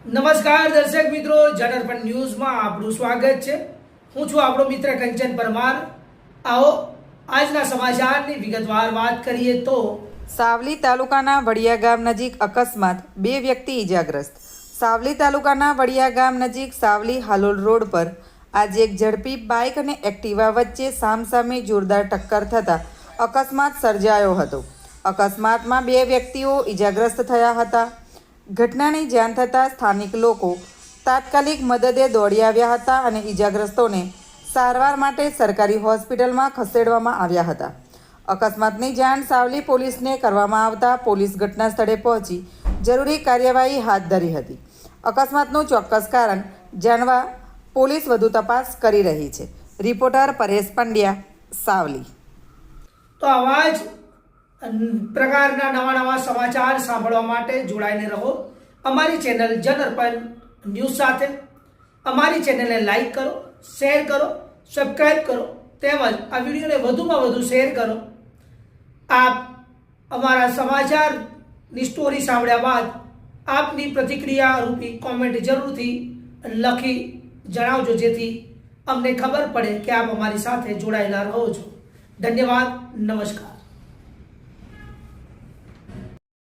નમસ્કાર દર્શક મિત્રો, જનરપણ ન્યૂઝમાં આપનું સ્વાગત છે। હું છું આપણો મિત્ર કંચન પરમાર। આવો આજના સમાચારની વિગતવાર વાત કરીએ તો સાવલી તાલુકાના વડિયા ગામ નજીક અકસ્માત, 2 વ્યક્તિ ઈજાગ્રસ્ત। સાવલી તાલુકાના વડિયા ગામ નજીક સાવલી હાલોલ રોડ પર આજે એક ઝડપી બાઇક અને એક્ટિવા વચ્ચે સામસામે જોરદાર ટક્કર થતાં અકસ્માત સર્જાયો હતો। અકસ્માતમાં 2 વ્યક્તિઓ ઈજાગ્રસ્ત થયા હતા। ઘટનાની જાણ થતાં સ્થાનિક લોકો તાત્કાલિક મદદે દોડી આવ્યા હતા અને ઈજાગ્રસ્તોને સારવાર માટે સરકારી હોસ્પિટલમાં ખસેડવામાં આવ્યા હતા। અકસ્માતની જાણ સાવલી પોલીસને કરવામાં આવતા પોલીસ ઘટના સ્થળે પહોંચી જરૂરી કાર્યવાહી હાથ ધરી હતી। અકસ્માતનું ચોક્કસ કારણ જાણવા પોલીસ વધુ તપાસ કરી રહી છે। રિપોર્ટર પરેશ પંડ્યા, સાવલી। તો આવા જ પ્રકારના નવા સમાચાર સાંભળવા માટે જોડાઈને રહો અમારી ચેનલ જનરપણ ન્યૂઝ સાથે। અમારી ચેનલને લાઈક કરો, શેર કરો, સબસ્ક્રાઇબ કરો, તેમજ આ વિડીયોને વધુમાં વધુ શેર કરો। આપ અમારા સમાચારની સ્ટોરી સાંભળ્યા બાદ આપની પ્રતિક્રિયા રૂપી કોમેન્ટ જરૂરથી લખી જણાવજો, જેથી અમને ખબર પડે કે આપ અમારી સાથે જોડાયેલા રહો છો। ધન્યવાદ, નમસ્કાર।